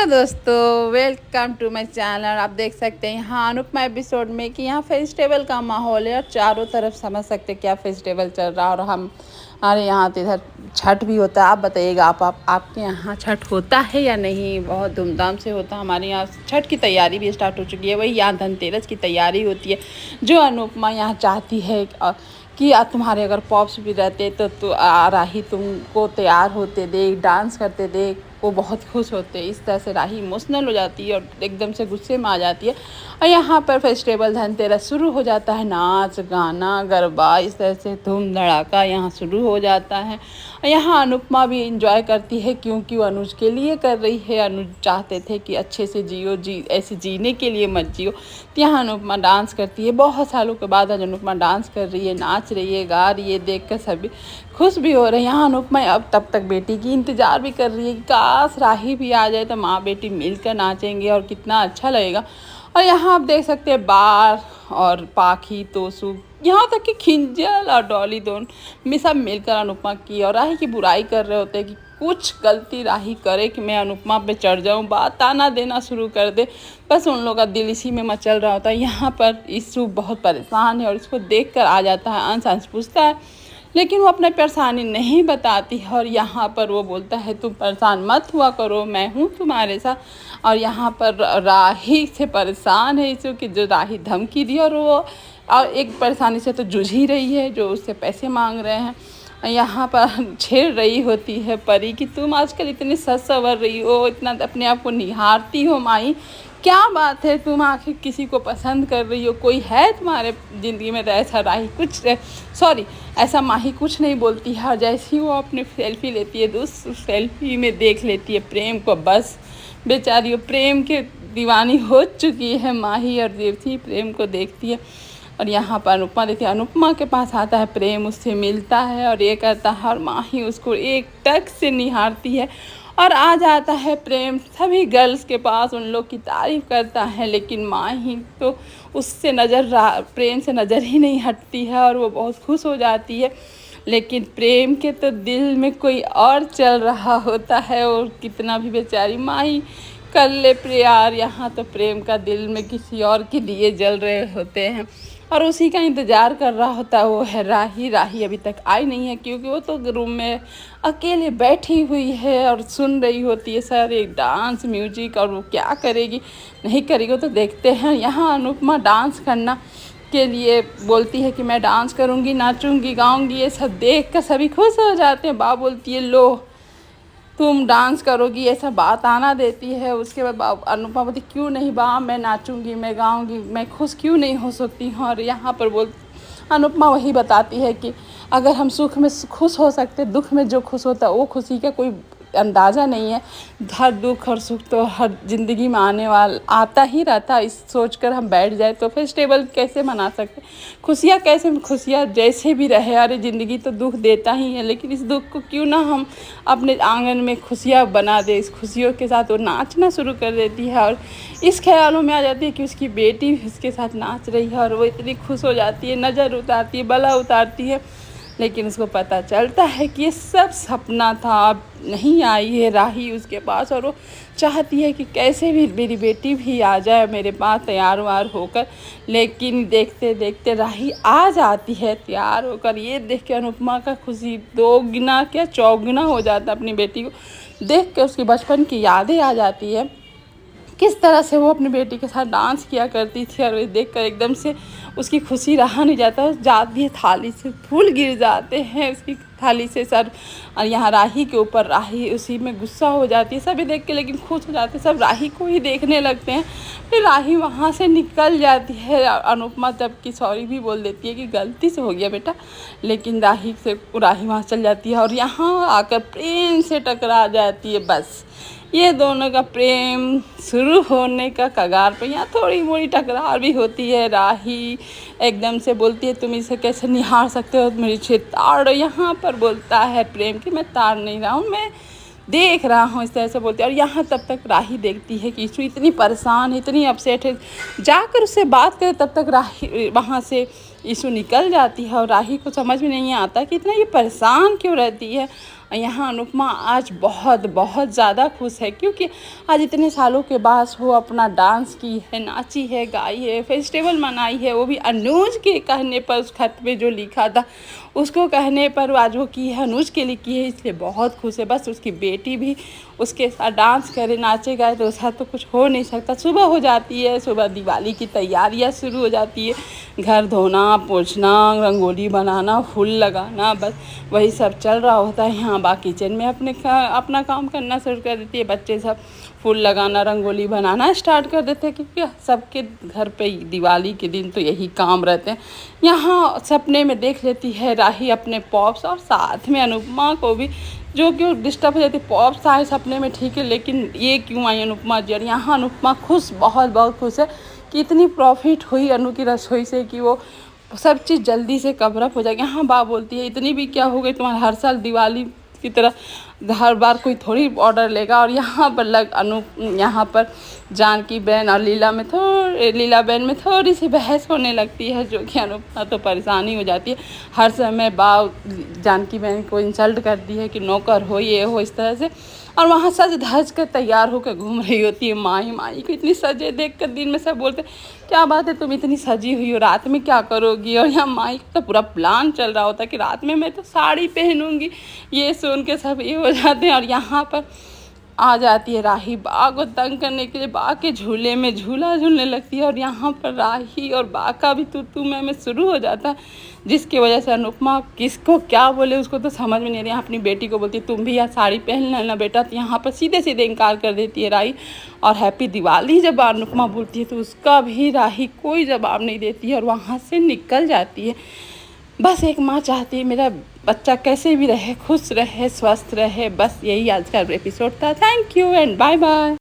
Hello दोस्तों, welcome to my channel. आप देख सकते हैं यहाँ अनुपमा एपिसोड में कि यहाँ फेस्टिवल का माहौल है और चारों तरफ समझ सकते हैं क्या फेस्टिवल चल रहा है। और हमारे यहाँ तो इधर छठ भी होता है। आप बताइएगा आपके यहाँ छठ होता है या नहीं। बहुत धूमधाम से होता है। हमारे यहाँ छठ की तैयारी भी स्टार्ट हो चुकी है। वही यहाँ धनतेरस की तैयारी होती है जो अनुपमा यहाँ चाहती है कि तुम्हारे अगर पॉप्स भी रहते तो राही तुमको तैयार होते देख, डांस करते देख वो बहुत खुश होते हैं। इस तरह से राही इमोशनल हो जाती है और एकदम से गुस्से में आ जाती है। और यहाँ पर फेस्टिवल धनतेरस शुरू हो जाता है। नाच गाना गरबा इस तरह से धूम धड़ाका यहाँ शुरू हो जाता है। और यहाँ अनुपमा भी इंजॉय करती है क्योंकि वो अनुज के लिए कर रही है। अनुज चाहते थे कि अच्छे से जियो, ऐसे जीने के लिए मत जियो। तो यहाँ अनुपमा डांस करती है। बहुत सालों के बाद आज अनुपमा डांस कर रही है, नाच रही है, गा रही है। देख कर सभी खुश भी हो रहे हैं। यहाँ अनुपमा अब तब तक बेटी की इंतज़ार भी कर रही है कि काश राही भी आ जाए तो माँ बेटी मिलकर नाचेंगे और कितना अच्छा लगेगा। और यहाँ आप देख सकते हैं बार और पाखी तोसू, यहाँ तक कि खिंजल और डॉली दोनों में सब मिलकर अनुपमा की और राही की बुराई कर रहे होते हैं कि कुछ गलती राही करे कि मैं अनुपमा पे चढ़ जाऊँ, बात ताना देना शुरू कर दे। बस उन लोगों का दिल इसी में मचल रहा होता है। यहाँ पर ईशु बहुत परेशान है और इसको देख कर आ जाता है। अंश पूछता है लेकिन वो अपनी परेशानी नहीं बताती है। और यहाँ पर वो बोलता है तुम परेशान मत हुआ करो, मैं हूँ तुम्हारे साथ। और यहाँ पर राही से परेशान है इसको कि जो राही धमकी दी और एक परेशानी से तो जूझ ही रही है जो उससे पैसे मांग रहे हैं। यहाँ पर छेड़ रही होती है परी कि तुम आजकल इतनी सज संवर रही हो, इतना अपने आप को निहारती हो माही, क्या बात है, तुम आखिर किसी को पसंद कर रही हो, कोई है तुम्हारे ज़िंदगी में। ऐसा राही ऐसा माही कुछ नहीं बोलती है। और जैसे ही वो अपनी सेल्फी लेती है तो उस सेल्फी में देख लेती है प्रेम को। बस बेचारी वो प्रेम के दीवानी हो चुकी है माही और देवती प्रेम को देखती है। और यहाँ पर अनुपमा देखिए, अनुपमा के पास आता है प्रेम, उससे मिलता है और ये करता है और माही उसको एक टक से निहारती है। और आ जाता है प्रेम सभी गर्ल्स के पास, उन लोग की तारीफ़ करता है। लेकिन माही तो उससे प्रेम से नज़र ही नहीं हटती है और वो बहुत खुश हो जाती है। लेकिन प्रेम के तो दिल में कोई और चल रहा होता है। और कितना भी बेचारी माही कर ले प्यार, यहाँ तो प्रेम का दिल में किसी और के लिए जल रहे होते हैं और उसी का इंतज़ार कर रहा होता है। वो है राही। राही अभी तक आई नहीं है क्योंकि वो तो रूम में अकेले बैठी हुई है और सुन रही होती है सारे डांस म्यूजिक। और वो क्या करेगी नहीं करेगी तो देखते हैं। यहाँ अनुपमा डांस करना के लिए बोलती है कि मैं डांस करूँगी, नाचूँगी, गाऊँगी। ये सब देख कर सभी खुश हो जाते हैं। बा बोलती है लो तुम डांस करोगी, ऐसा बात आना देती है। उसके बाद अनुपमा बोलती क्यों नहीं बा, मैं नाचूंगी, मैं गाऊंगी, मैं खुश क्यों नहीं हो सकती हूँ। और यहाँ पर अनुपमा वही बताती है कि अगर हम सुख में खुश हो सकते, दुख में जो खुश होता है वो खुशी का कोई अंदाज़ा नहीं है। हर दुख और सुख तो हर ज़िंदगी में आता ही रहता है। इस सोचकर हम बैठ जाए तो फेस्टिवल कैसे मना सकते, खुशियाँ जैसे भी रहे। अरे ज़िंदगी तो दुख देता ही है, लेकिन इस दुख को क्यों ना हम अपने आंगन में खुशियाँ बना दे। इस खुशियों के साथ वो नाचना शुरू कर देती है और इस ख्यालों में आ जाती है कि उसकी बेटी भी उसके साथ नाच रही है और वो इतनी खुश हो जाती है, नज़र उतारती है, बला उतारती है। लेकिन उसको पता चलता है कि ये सब सपना था। अब नहीं आई है राही उसके पास और वो चाहती है कि कैसे भी मेरी बेटी भी आ जाए मेरे पास तैयार वार होकर। लेकिन देखते देखते राही आ जाती है तैयार होकर। ये देख के अनुपमा का खुशी दोगुना क्या चौगुना हो जाता है। अपनी बेटी को देख के उसकी बचपन की यादें आ जाती है, किस तरह से वो अपनी बेटी के साथ डांस किया करती थी। और देखकर एकदम से उसकी खुशी रहा नहीं जाता, जाती है थाली से फूल गिर जाते हैं उसकी थाली से सर। और यहाँ राही के ऊपर राही उसी में गुस्सा हो जाती है सभी देख के, लेकिन खुश हो जाते हैं सब, राही को ही देखने लगते हैं। फिर राही वहाँ से निकल जाती है। अनुपमा जबकि सॉरी भी बोल देती है कि गलती से हो गया बेटा, लेकिन राही वहाँ चल जाती है और यहाँ आकर प्रेम से टकरा जाती है। बस ये दोनों का प्रेम शुरू होने का कगार पे। यहाँ थोड़ी मोड़ी टकरार भी होती है। राही एकदम से बोलती है तुम इसे कैसे निहार सकते हो, मेरी छे ताड़। यहाँ पर बोलता है प्रेम कि मैं ताड़ नहीं रहा हूँ, मैं देख रहा हूँ, इस तरह से बोलती है। और यहाँ तब तक राही देखती है कि ईशु इतनी परेशान है, इतनी अपसेट है, जाकर उससे बात करे। तब तक राही वहाँ से ईशु निकल जाती है और राही को समझ में नहीं आता कि इतना ये परेशान क्यों रहती है। और यहाँ अनुपमा आज बहुत बहुत ज़्यादा खुश है, क्योंकि आज इतने सालों के बाद वो अपना डांस की है, नाची है, गाई है, फेस्टिवल मनाई है, वो भी अनुज के कहने पर। उस खत पे जो लिखा था उसको कहने पर आज वो की है, अनुज के लिए की है, इसलिए बहुत खुश है। बस उसकी बेटी भी उसके साथ डांस करे, नाचे गाए, तो उसका तो कुछ हो नहीं सकता। सुबह हो जाती है, सुबह दिवाली की तैयारियां शुरू हो जाती है, घर धोना, पोंछना, रंगोली बनाना, फूल लगाना, बस वही सब चल रहा होता है। यहाँ बा किचन में अपना काम करना शुरू कर देती है। बच्चे सब फूल लगाना, रंगोली बनाना स्टार्ट कर देते हैं, क्योंकि सबके घर पे दिवाली के दिन तो यही काम रहते हैं। यहाँ सपने में देख लेती है राही अपने पॉप्स, और साथ में अनुपमा को भी, जो कि डिस्टर्ब हो जाती है। पॉप्स आए सपने में ठीक है, लेकिन ये क्यों आई अनुपमा जी। और यहाँ अनुपमा खुश, बहुत बहुत खुश है कि इतनी प्रॉफिट हुई अनु की रसोई से कि वो सब चीज़ जल्दी से कवर अप हो जाएगी। यहाँ बा बोलती है इतनी भी क्या हो गई तुम्हारा, हर साल दिवाली की तरह हर बार कोई थोड़ी ऑर्डर लेगा। और यहाँ पर यहाँ पर जानकी बहन और लीला बहन में थोड़ी सी बहस होने लगती है, जो कि अनुपमा तो परेशानी हो जाती है। हर समय जानकी बहन को इंसल्ट करती है कि नौकर हो, ये हो, इस तरह से। और वहाँ सज धज कर तैयार होकर घूम रही होती है। माही को इतनी सजे देख कर दिन में सब बोलते क्या बात है तुम इतनी सजी हुई हो, रात में क्या करोगी। और यहाँ माही का तो पूरा प्लान चल रहा होता है कि रात में मैं तो साड़ी पहनूंगी। ये सुन के सब ये हो जाते हैं। और यहाँ पर आ जाती है राही बा को तंग करने के लिए, बा के झूले में झूला झूलने लगती है। और यहाँ पर राही और बा का भी तू मैं शुरू हो जाता है, जिसकी वजह से अनुपमा किसको क्या बोले उसको तो समझ में नहीं रही। अपनी बेटी को बोलती है तुम भी यार साड़ी पहन लेना बेटा, तो यहाँ पर सीधे सीधे इनकार कर देती है राही। और हैप्पी दिवाली जब अनुपमा बोलती है तो उसका भी राही कोई जवाब नहीं देती है और वहाँ से निकल जाती है। बस एक माँ चाहती है मेरा बच्चा कैसे भी रहे, खुश रहे, स्वस्थ रहे। बस यही आज का एपिसोड था। Thank you and bye bye.